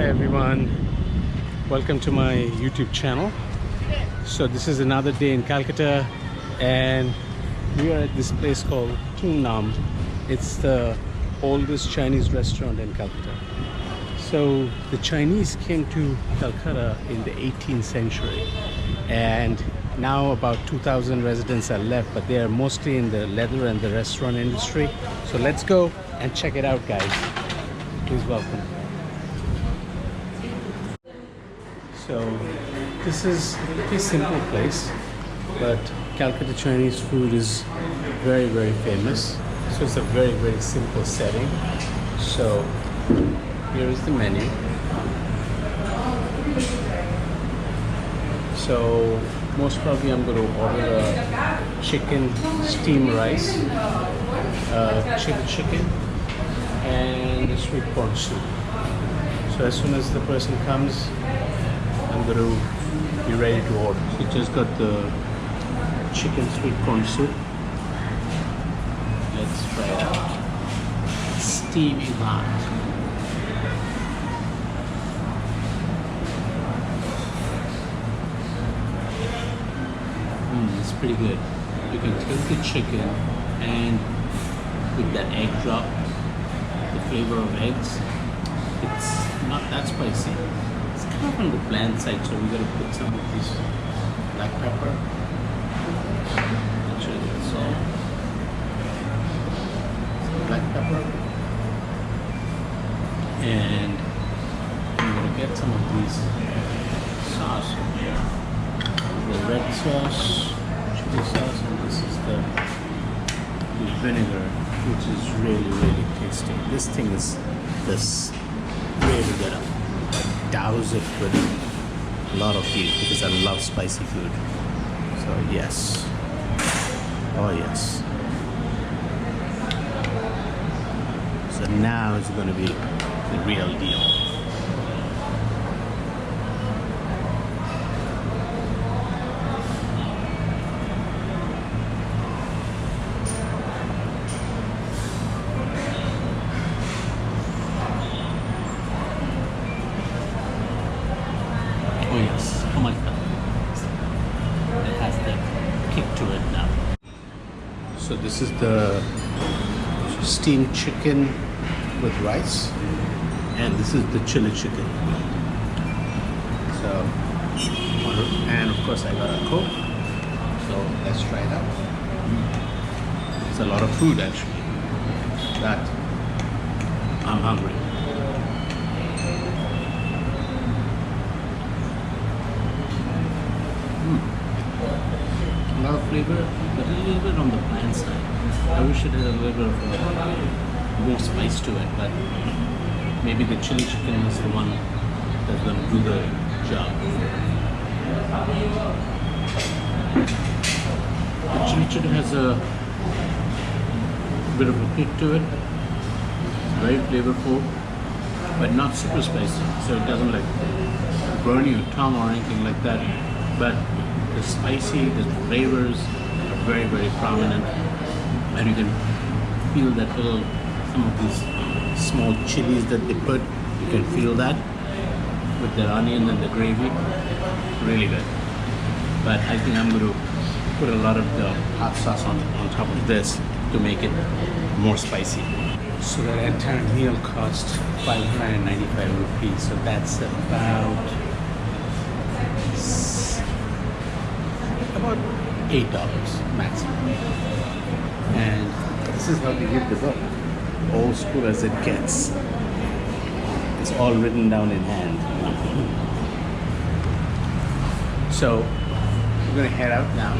everyone, welcome to my YouTube channel. So this is another day in Calcutta and we are at this place called Tung Nam. It's the oldest Chinese restaurant in Calcutta. So the Chinese came to Calcutta in the 18th century and now about 2,000 residents are left, but they are mostly in the leather and the restaurant industry. So let's go and check it out, guys. Please welcome. So this is a pretty simple place, but Calcutta Chinese food is very, very famous. So it's a very, very simple setting. So here is the menu. So most probably I'm going to order a chicken steamed rice, chili chicken, and a sweet corn soup. So as soon as the person comes, I'm going to be ready to order. So just got the chicken sweet corn soup. Let's try it out. Steaming hot. It's pretty good. You can take the chicken and with that egg drop, the flavor of eggs. It's not that spicy. It's kind of on the bland side, so we're gonna put some of this black pepper. Actually, that's all. Some black pepper, and I'm gonna get some of these sauce in here. The red sauce, chili sauce, and this is the vinegar, which is really, really tasty. This thing is this really good. I douse it with a lot of heat because I love spicy food. So yes, oh yes. So now it's going to be the real deal. Oh yes, how much fun. It has the kick to it now. So this is the steamed chicken with rice, and this is the chili chicken. So, and of course I got a Coke. So let's try it out. It's a lot of food actually, but I'm hungry. A lot of flavor, but a little bit on the bland side. I wish it had a little bit of more spice to it, but maybe the chili chicken is the one that's going to do the job. The chili chicken has a bit of a kick to it. It's very flavorful, but not super spicy, so it doesn't like burn your tongue or anything like that. But the spicy, the flavors are very, very prominent, and you can feel that little, some of these small chilies that they put, you can feel that with the onion and the gravy. Really good. But I think I'm going to put a lot of the hot sauce on top of this to make it more spicy. So that entire meal cost 595 rupees, so that's about $8 maximum. And this is how they give the book. Old school as it gets. It's all written down in hand. So we're gonna head out now.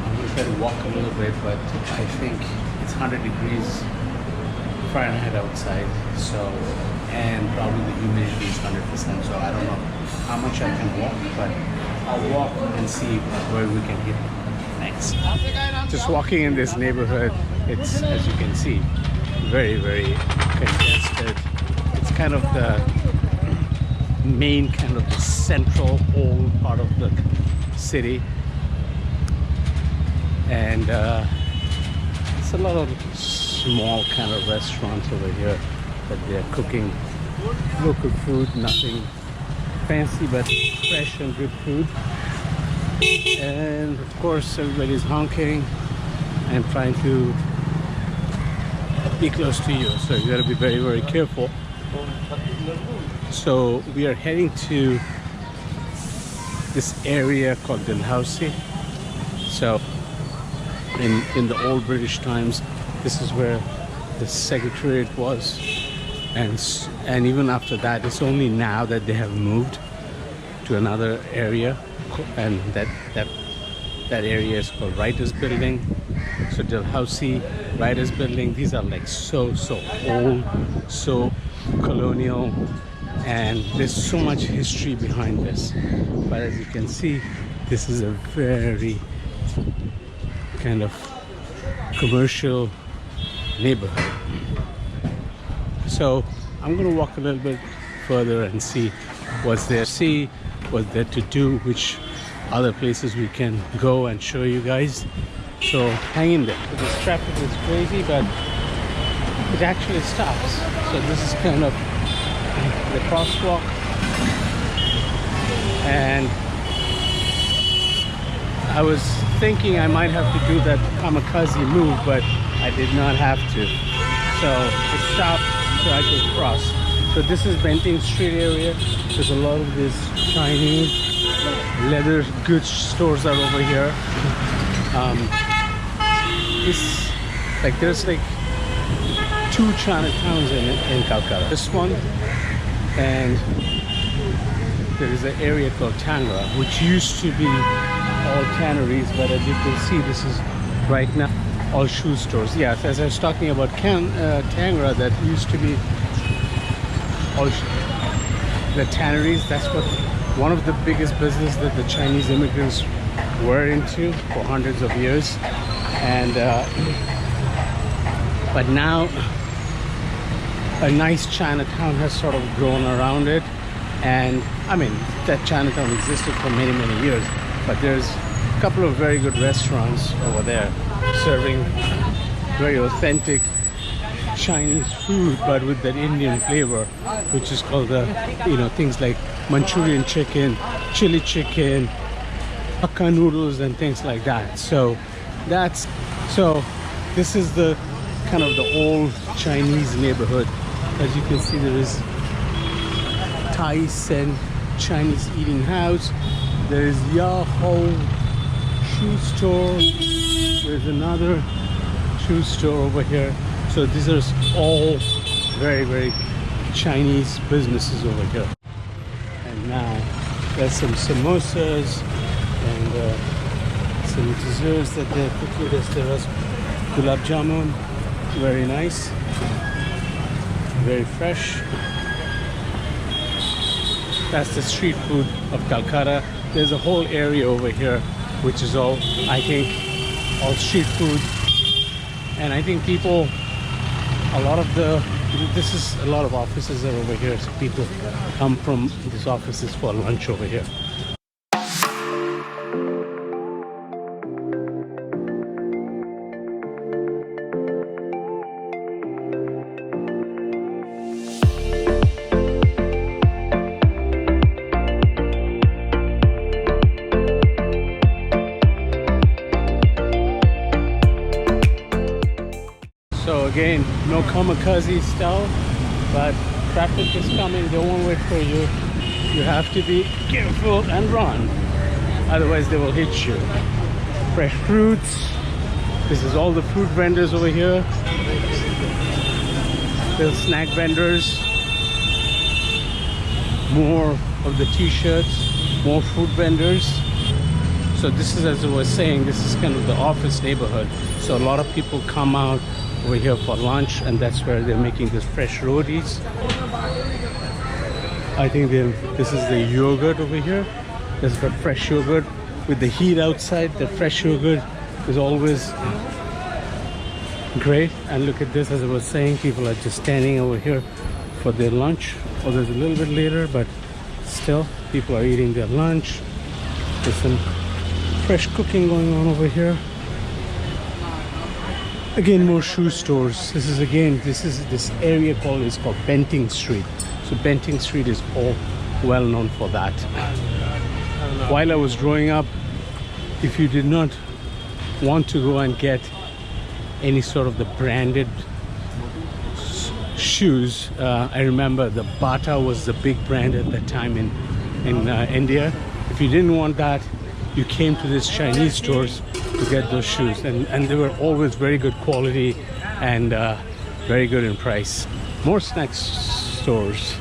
I'm gonna try to walk a little bit, but I think it's 100 degrees Fahrenheit outside. So, and probably the humidity is 100%. So I don't know how much I can walk, but I'll walk and see where we can hit next. Just walking in this neighborhood, it's, as you can see, very, very congested. It's kind of the main, kind of the central old part of the city. And it's a lot of small kind of restaurants over here that they're cooking local food, nothing fancy but fresh and good food. And of course everybody's honking and trying to be close to you, so you got to be very, very careful. So we are heading to this area called Dalhousie. So in the old British times, this is where the secretariat was, and even after that, it's only now that they have moved to another area, and that area is called Writers Building. So Dalhousie, Writers Building, these are like so old, so colonial, and there's so much history behind this. But as you can see, this is a very kind of commercial neighborhood. So I'm gonna walk a little bit further and see what's there to do, which other places we can go and show you guys. So hang in there. This traffic is crazy, but it actually stops. So this is kind of the crosswalk, and I was thinking I might have to do that kamikaze move, but I did not have to. So it stopped so I could cross. So this is Bentick Street area. There's a lot of these Chinese leather goods stores are over here. There's like 2 Chinatowns in Kolkata. This one, and there is an area called Tangra, which used to be all tanneries, but as you can see, this is right now all shoe stores. Yes, as I was talking about Tangra, that used to be all the tanneries. That's what one of the biggest business that the Chinese immigrants were into for hundreds of years. And but now a nice Chinatown has sort of grown around it, and I mean that Chinatown existed for many years, but there's a couple of very good restaurants over there serving very authentic Chinese food, but with that Indian flavor, which is called things like Manchurian chicken, chili chicken, hakka noodles, and things like that. So this is the kind of the old Chinese neighborhood. As you can see, there is Thai and Chinese Eating House. There is Yahoo shoe store. There's another shoe store over here. So these are all very Chinese businesses over here. And now there's some samosas and some desserts that they put with us. There is gulab jamun, very nice, very fresh. That's the street food of Kolkata. There's a whole area over here which is all, I think, all street food. And I think people, a lot of offices are over here, so people come from these offices for lunch over here. So again, no kamikaze style, but traffic is coming, they won't wait for you. You have to be careful and run, otherwise they will hit you. Fresh fruits. This is all the fruit vendors over here. There's snack vendors. More of the t-shirts, more food vendors. So this is, as I was saying, this is kind of the office neighborhood. So a lot of people come out over here for lunch, and that's where they're making this fresh rotis. I think this is the yogurt over here. There's got fresh yogurt with the heat outside. The fresh yogurt is always great. And look at this, as I was saying, people are just standing over here for their lunch. Or there's a little bit later, but still people are eating their lunch. There's some fresh cooking going on over here. Again, more shoe stores. This area is called Bentick Street. So Bentick Street is all well known for that. While I was growing up, if you did not want to go and get any sort of the branded shoes, I remember the Bata was the big brand at that time in India. If you didn't want that, you came to these Chinese stores to get those shoes, and they were always very good quality and very good in price. More snack stores,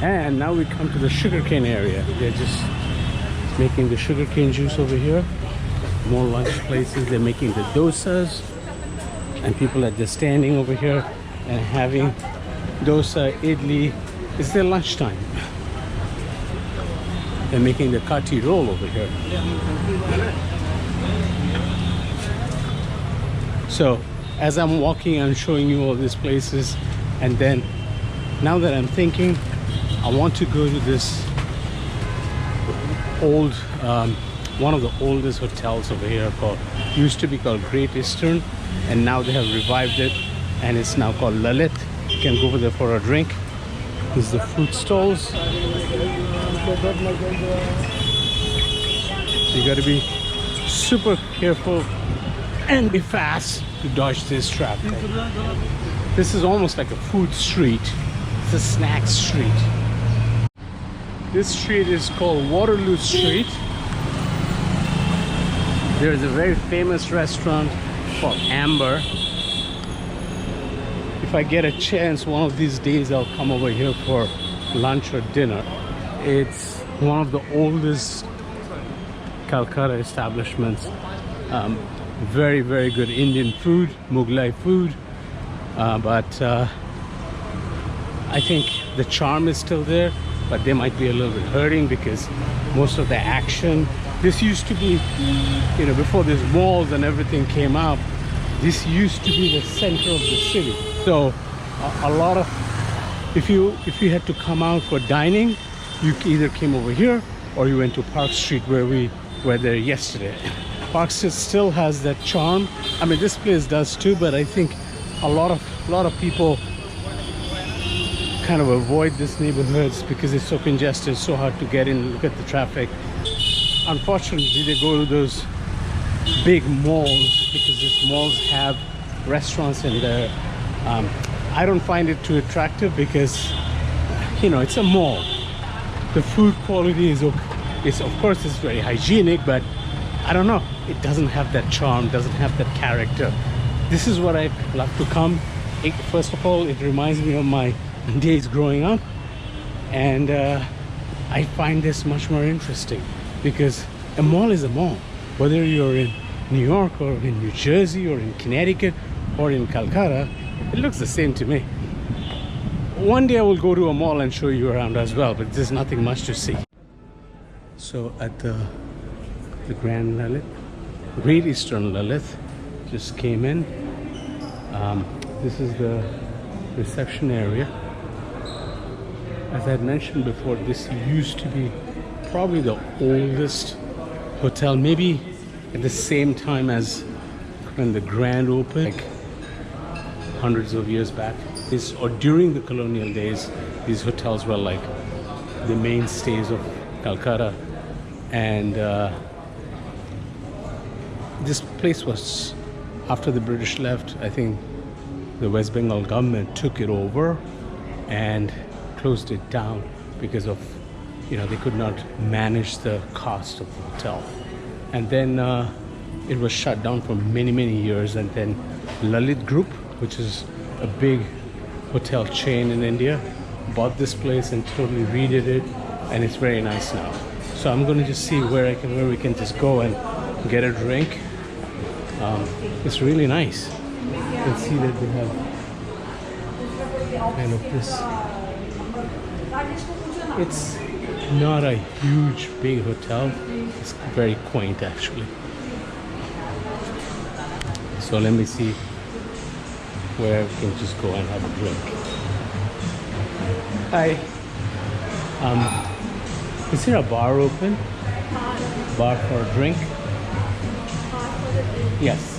and now we come to the sugarcane area. They're just making the sugarcane juice over here. More lunch places. They're making the dosas, and people are just standing over here and having dosa, idli. It's their lunchtime. They're making the kati roll over here. So as I'm walking, I'm showing you all these places, and then now that I'm thinking, I want to go to this old one of the oldest hotels over here, used to be called Great Eastern, and now they have revived it and it's now called Lalit. You can go over there for a drink. This is the food stalls. You got to be super careful and be fast to dodge this traffic. This is almost like a food street. It's a snack street. This street is called Waterloo Street. There is a very famous restaurant called Amber. If I get a chance, one of these days I'll come over here for lunch or dinner. It's one of the oldest Kolkata establishments. Very, very good Indian food, Mughlai food. But I think the charm is still there, but they might be a little bit hurting because most of the action. This used to be, you know, before these malls and everything came up, this used to be the center of the city. So a lot of, if you had to come out for dining, you either came over here or you went to Park Street, where we were there yesterday. Park Street still has that charm. I mean, this place does too, but I think a lot of people kind of avoid these neighborhoods because it's so congested, so hard to get in. Look at the traffic. Unfortunately, they go to those big malls because these malls have restaurants in there. I don't find it too attractive because, you know, it's a mall. The food quality is okay. It's, of course, it's very hygienic, but I don't know, it doesn't have that charm, doesn't have that character. This is what I love to come. First of all, it reminds me of my days growing up, and I find this much more interesting because a mall is a mall. Whether you're in New York or in New Jersey or in Connecticut or in Kolkata, it looks the same to me. One day I will go to a mall and show you around as well, but there's nothing much to see. So at the Grand Lalit, Great Eastern Lalit, just came in. This is the reception area. As I had mentioned before, this used to be probably the oldest hotel, maybe at the same time as when the Grand opened, like hundreds of years back. Or during the colonial days, these hotels were like the mainstays of Calcutta. And this place was, after the British left, I think the West Bengal government took it over and closed it down because of, you know, they could not manage the cost of the hotel. And then it was shut down for many, many years. And then Lalit Group, which is a big hotel chain in India, bought this place and totally redid it, and it's very nice now. So I'm going to just see where we can just go and get a drink. It's really nice. You can see that they have kind of this. It's not a huge, big hotel. It's very quaint, actually. So let me see where we can just go and have a drink. Hi. Is there a bar open? Bar for a drink? Yes.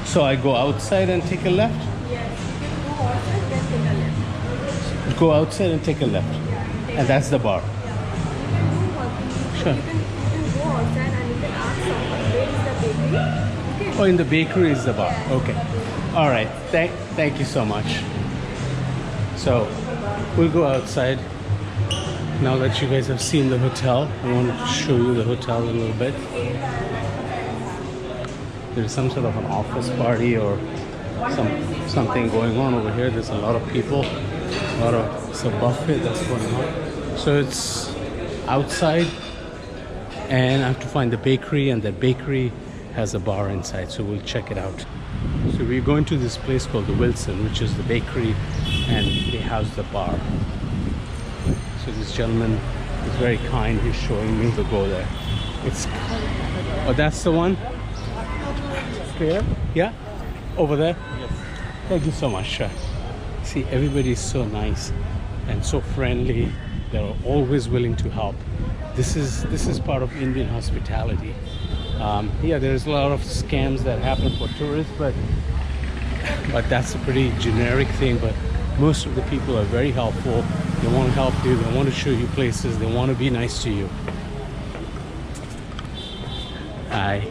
So I go outside and take a left? Yes. You can go outside, then take a left. Go outside and take a left. And that's the bar. Sure. You can go outside and you can ask someone where is the bakery. Okay. Oh, in the bakery is the bar. Okay. All right. Thank you so much. So we'll go outside. Now that you guys have seen the hotel, I wanted to show you the hotel a little bit. There's some sort of an office party or something going on over here. There's a lot of people, it's a buffet that's going on. So it's outside, and I have to find the bakery, and that bakery has a bar inside, so we'll check it out. So we're going to this place called the Wilson, which is the bakery, and they house the bar. So this gentleman is very kind. He's showing me to go there. Oh, that's the one? Here? Yeah? Over there? Yes. Thank you so much. Sure. See, everybody is so nice and so friendly. They're always willing to help. This is part of Indian hospitality. Yeah, there's a lot of scams that happen for tourists, but that's a pretty generic thing. But most of the people are very helpful. They want to help you. They want to show you places. They want to be nice to you. Hi.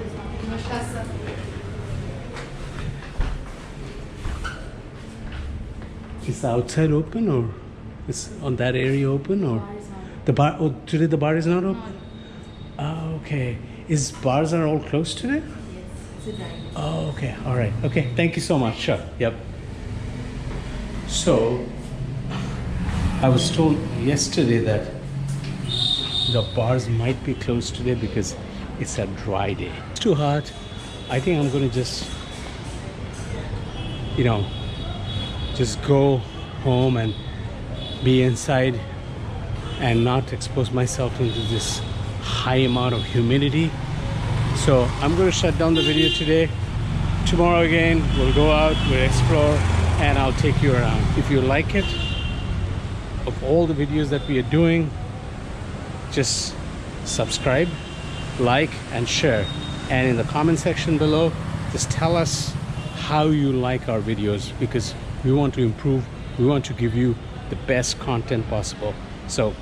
Is the outside open, or is on that area open, or the bar? Oh, today the bar is not open. Oh, okay. Is bars are all closed today? Yes, it's a dine-in. Oh, okay. All right. Okay. Thank you so much. Sure. Yep. So, I was told yesterday that the bars might be closed today because it's a dry day. It's too hot. I think I'm going to just, just go home and be inside and not expose myself into this high amount of humidity. So I'm going to shut down the video today. Tomorrow again, we'll go out, we'll explore, and I'll take you around. If you like it, of all the videos that we are doing, just subscribe, like, and share. And in the comment section below, just tell us how you like our videos, because we want to improve. We want to give you the best content possible. So